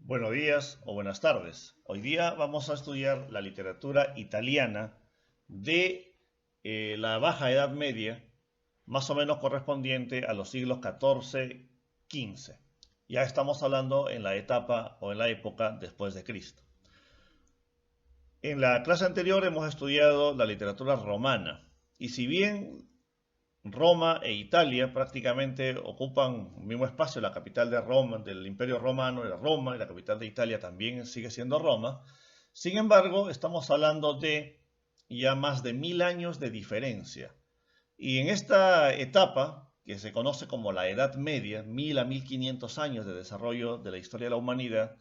Buenos días o buenas tardes. Hoy día vamos a estudiar la literatura italiana de la Baja Edad Media, más o menos correspondiente a los siglos XIV-XV. Ya estamos hablando en la etapa o en la época después de Cristo. En la clase anterior hemos estudiado la literatura romana y si bien Roma e Italia prácticamente ocupan el mismo espacio. La capital de Roma, del Imperio Romano era Roma, y la capital de Italia también sigue siendo Roma. Sin embargo, estamos hablando de ya más de 1000 años de diferencia. Y en esta etapa, que se conoce como la Edad Media, 1000 a 1500 años de desarrollo de la historia de la humanidad,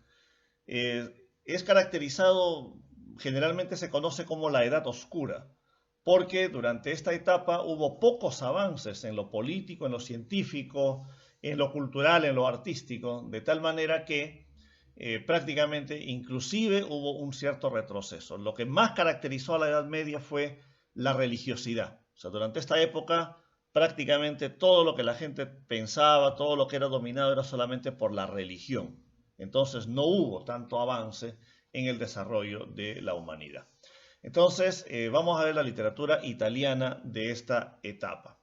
es caracterizado, generalmente se conoce como la Edad Oscura, porque durante esta etapa hubo pocos avances en lo político, en lo científico, en lo cultural, en lo artístico, de tal manera que prácticamente inclusive hubo un cierto retroceso. Lo que más caracterizó a la Edad Media fue la religiosidad. O sea, durante esta época prácticamente todo lo que la gente pensaba, todo lo que era dominado era solamente por la religión. Entonces no hubo tanto avance en el desarrollo de la humanidad. Entonces, vamos a ver la literatura italiana de esta etapa.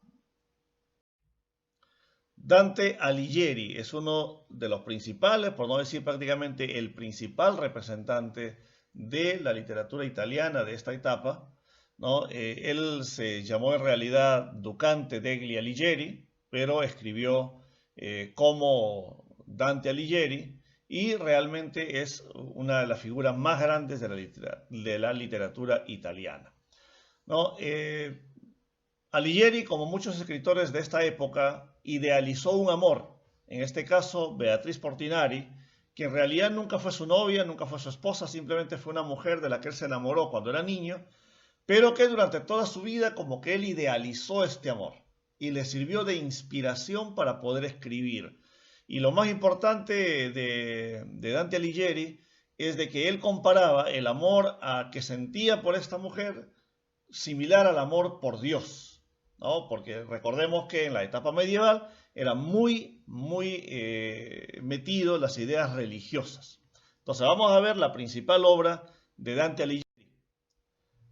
Dante Alighieri es uno de los principales, por no decir prácticamente el principal representante de la literatura italiana de esta etapa, ¿no? Él se llamó en realidad Ducante degli Alighieri, pero escribió como Dante Alighieri y realmente es una de las figuras más grandes de la literatura italiana, ¿no? Alighieri, como muchos escritores de esta época, idealizó un amor, en este caso Beatriz Portinari, que en realidad nunca fue su novia, nunca fue su esposa, simplemente fue una mujer de la que él se enamoró cuando era niño, pero que durante toda su vida como que él idealizó este amor y le sirvió de inspiración para poder escribir. Y lo más importante de Dante Alighieri es de que él comparaba el amor que sentía por esta mujer similar al amor por Dios, ¿no? Porque recordemos que en la etapa medieval era muy metido en las ideas religiosas. Entonces vamos a ver la principal obra de Dante Alighieri,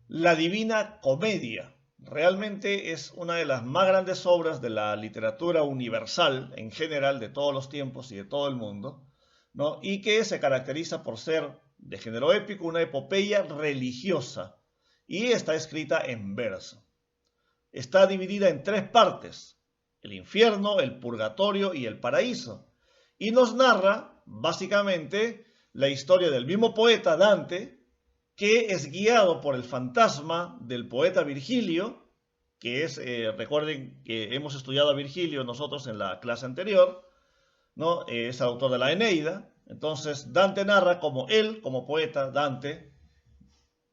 la Divina Comedia. Realmente es una de las más grandes obras de la literatura universal en general de todos los tiempos y de todo el mundo, ¿no? Y que se caracteriza por ser de género épico, una epopeya religiosa, y está escrita en verso. Está dividida en tres partes: el infierno, el purgatorio y el paraíso, y nos narra básicamente la historia del mismo poeta Dante, que es guiado por el fantasma del poeta Virgilio, que es, recuerden que hemos estudiado a Virgilio nosotros en la clase anterior, ¿no? Es el autor de la Eneida. Entonces Dante narra como él, como poeta, Dante,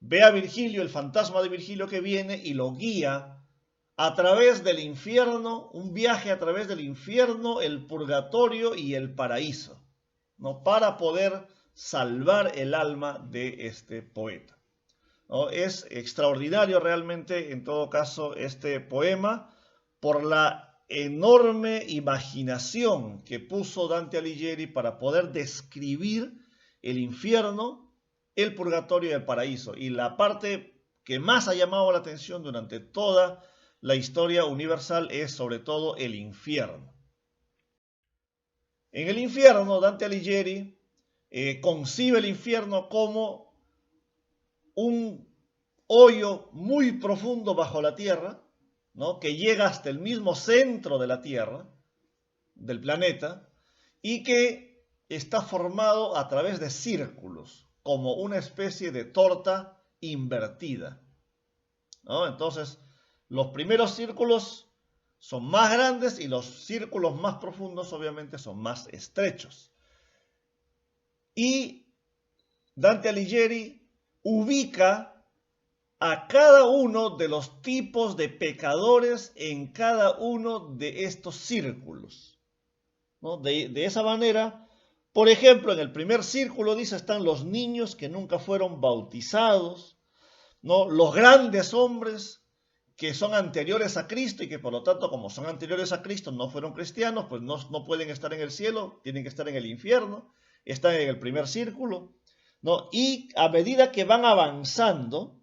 ve a Virgilio, el fantasma de Virgilio que viene y lo guía a través del infierno, un viaje a través del infierno, el purgatorio y el paraíso, ¿no? Para poder salvar el alma de este poeta, ¿no? Es extraordinario realmente, en todo caso, este poema por la enorme imaginación que puso Dante Alighieri para poder describir el infierno, el purgatorio y el paraíso. Y la parte que más ha llamado la atención durante toda la historia universal es sobre todo el infierno. En el infierno, Dante Alighieri concibe el infierno como un hoyo muy profundo bajo la tierra, ¿no? Que llega hasta el mismo centro de la Tierra, del planeta, y que está formado a través de círculos, como una especie de torta invertida, ¿no? Entonces, los primeros círculos son más grandes y los círculos más profundos obviamente son más estrechos. Y Dante Alighieri ubica a cada uno de los tipos de pecadores en cada uno de estos círculos, ¿no? De esa manera, por ejemplo, en el primer círculo, dice, están los niños que nunca fueron bautizados, ¿no? Los grandes hombres que son anteriores a Cristo y que por lo tanto, como son anteriores a Cristo, no fueron cristianos, pues no pueden estar en el cielo, tienen que estar en el infierno. están en el primer círculo, ¿no? Y a medida que van avanzando,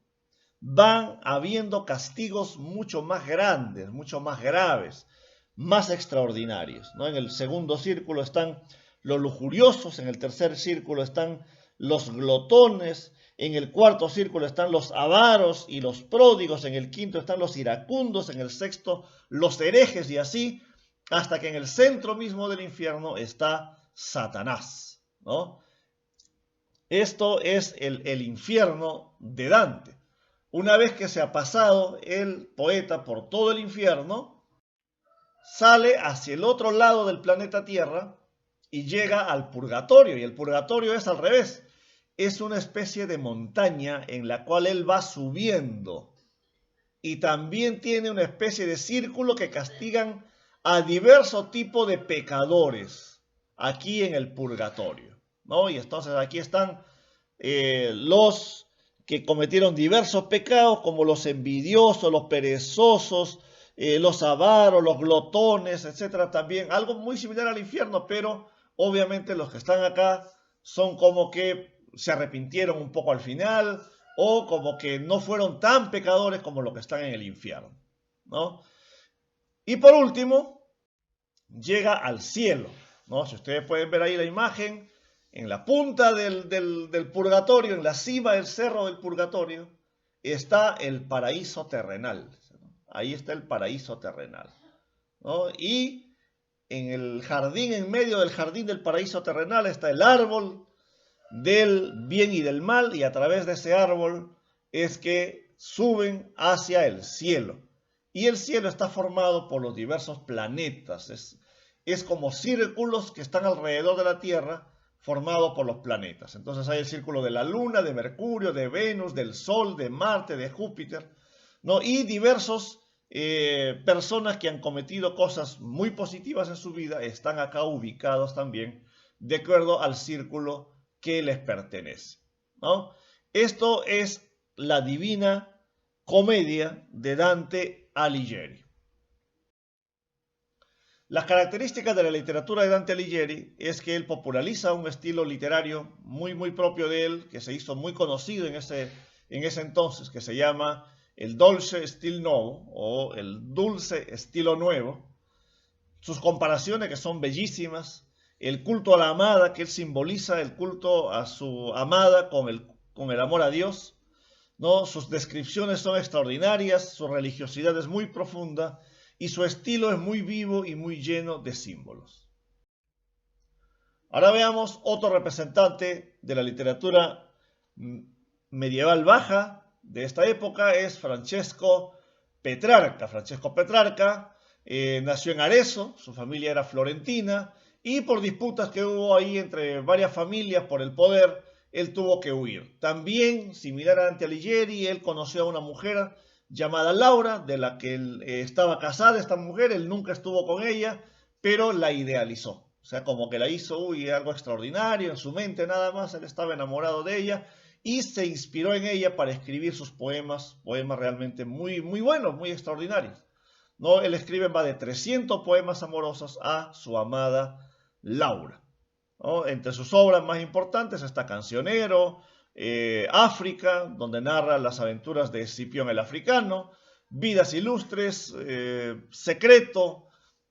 van habiendo castigos mucho más grandes, mucho más graves, más extraordinarios, ¿no? En el segundo círculo están los lujuriosos, en el tercer círculo están los glotones, en el cuarto círculo están los avaros y los pródigos, en el quinto están los iracundos, en el sexto los herejes y así, hasta que en el centro mismo del infierno está Satanás, ¿no? Esto es el infierno de Dante. Una vez que se ha pasado el poeta por todo el infierno, sale hacia el otro lado del planeta Tierra y llega al purgatorio. Y el purgatorio es al revés. Es una especie de montaña en la cual él va subiendo. Y también tiene una especie de círculo que castigan a diversos tipos de pecadores aquí en el purgatorio, ¿no? Y entonces aquí están los que cometieron diversos pecados, como los envidiosos, los perezosos, los avaros, los glotones, etcétera. También algo muy similar al infierno, pero obviamente los que están acá son como que se arrepintieron un poco al final, o como que no fueron tan pecadores como los que están en el infierno, ¿no? Y por último, llega al cielo, ¿no? Si ustedes pueden ver ahí la imagen, en la punta del purgatorio, en la cima del cerro del purgatorio, está el paraíso terrenal, ¿no? Ahí está el paraíso terrenal, ¿no? Y en el jardín, en medio del jardín del paraíso terrenal, está el árbol del bien y del mal, y a través de ese árbol es que suben hacia el cielo. Y el cielo está formado por los diversos planetas. Es como círculos que están alrededor de la Tierra, formados por los planetas. Entonces hay el círculo de la Luna, de Mercurio, de Venus, del Sol, de Marte, de Júpiter, ¿no? Y diversos personas que han cometido cosas muy positivas en su vida están acá ubicados también de acuerdo al círculo que les pertenece, ¿no? Esto es la Divina Comedia de Dante Alighieri. Las características de la literatura de Dante Alighieri es que él populariza un estilo literario muy propio de él, que se hizo muy conocido en ese entonces, que se llama el Dolce Stil Novo o el dulce estilo nuevo. Sus comparaciones que son bellísimas, el culto a la amada, que él simboliza el culto a su amada con el amor a Dios, ¿no? Sus descripciones son extraordinarias, su religiosidad es muy profunda y su estilo es muy vivo y muy lleno de símbolos. Ahora veamos otro representante de la literatura medieval baja de esta época, es Francesco Petrarca. Francesco Petrarca nació en Arezzo, su familia era florentina, y por disputas que hubo ahí entre varias familias por el poder, él tuvo que huir. También, similar a Dante Alighieri, él conoció a una mujer llamada Laura, de la que él estaba casada, esta mujer, él nunca estuvo con ella, pero la idealizó. O sea, como que la hizo, algo extraordinario, en su mente nada más, él estaba enamorado de ella, y se inspiró en ella para escribir sus poemas realmente muy buenos, muy extraordinarios, ¿no? Él escribe más de 300 poemas amorosos a su amada Laura, ¿no? Entre sus obras más importantes está Cancionero, África, donde narra las aventuras de Escipión el Africano, Vidas Ilustres, Secreto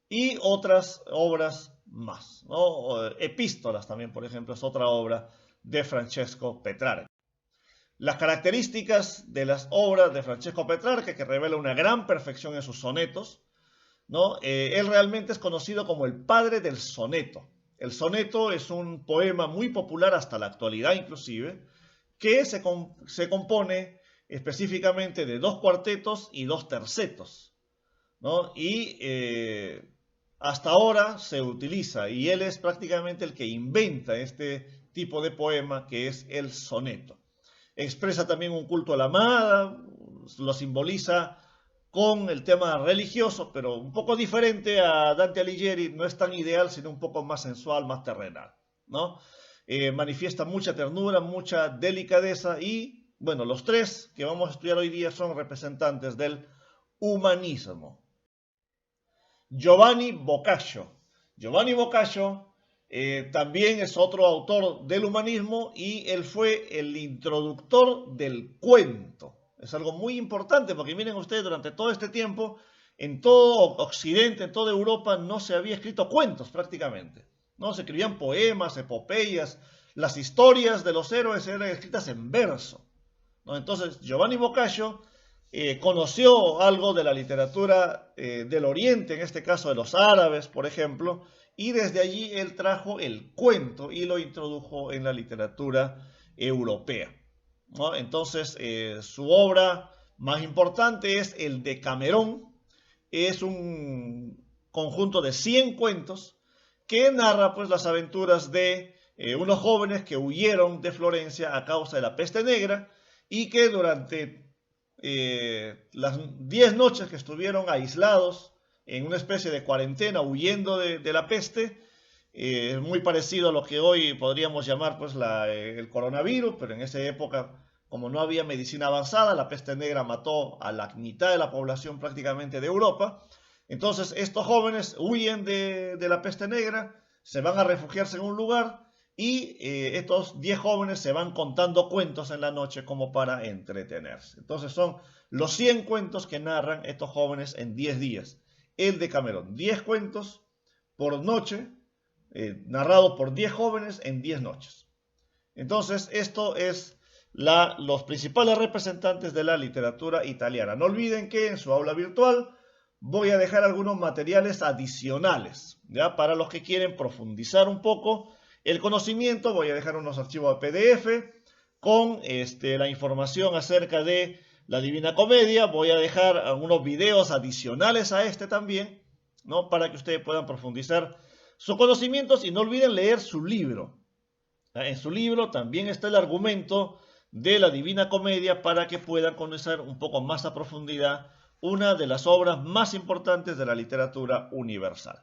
y otras obras más, ¿no? Epístolas también, por ejemplo, es otra obra de Francesco Petrarca. Las características de las obras de Francesco Petrarca, que revela una gran perfección en sus sonetos, ¿no? Él realmente es conocido como el padre del soneto. El soneto es un poema muy popular hasta la actualidad inclusive, que se compone específicamente de 2 cuartetos y 2 tercetos, ¿no? Y hasta ahora se utiliza, y él es prácticamente el que inventa este tipo de poema que es el soneto. Expresa también un culto a la amada, lo simboliza con el tema religioso, pero un poco diferente a Dante Alighieri, no es tan ideal, sino un poco más sensual, más terrenal, ¿no? Manifiesta mucha ternura, mucha delicadeza y, bueno, los 3 que vamos a estudiar hoy día son representantes del humanismo. Giovanni Boccaccio. Giovanni Boccaccio También es otro autor del humanismo y él fue el introductor del cuento. Es algo muy importante porque miren ustedes, durante todo este tiempo, en todo Occidente, en toda Europa, no se había escrito cuentos prácticamente. No se escribían poemas, epopeyas. Las historias de los héroes eran escritas en verso, ¿no? Entonces, Giovanni Boccaccio conoció algo de la literatura del Oriente, en este caso de los árabes, por ejemplo, y desde allí él trajo el cuento y lo introdujo en la literatura europea, ¿no? Entonces, su obra más importante es el Decamerón. Es un conjunto de 100 cuentos que narra pues las aventuras de unos jóvenes que huyeron de Florencia a causa de la peste negra y que durante las 10 noches que estuvieron aislados en una especie de cuarentena huyendo de la peste, es muy parecido a lo que hoy podríamos llamar pues el coronavirus, pero en esa época, como no había medicina avanzada, la peste negra mató a la mitad de la población prácticamente de Europa. Entonces estos jóvenes huyen de la peste negra, se van a refugiarse en un lugar y estos 10 jóvenes se van contando cuentos en la noche como para entretenerse. Entonces son los 100 cuentos que narran estos jóvenes en 10 días. El Decamerón, 10 cuentos por noche, narrados por 10 jóvenes en 10 noches. Entonces esto es los principales representantes de la literatura italiana. No olviden que en su aula virtual voy a dejar algunos materiales adicionales, ¿ya? Para los que quieren profundizar un poco el conocimiento, voy a dejar unos archivos de PDF con la información acerca de la Divina Comedia. Voy a dejar algunos videos adicionales a también, ¿no? Para que ustedes puedan profundizar sus conocimientos y no olviden leer su libro. En su libro también está el argumento de la Divina Comedia para que puedan conocer un poco más a profundidad una de las obras más importantes de la literatura universal.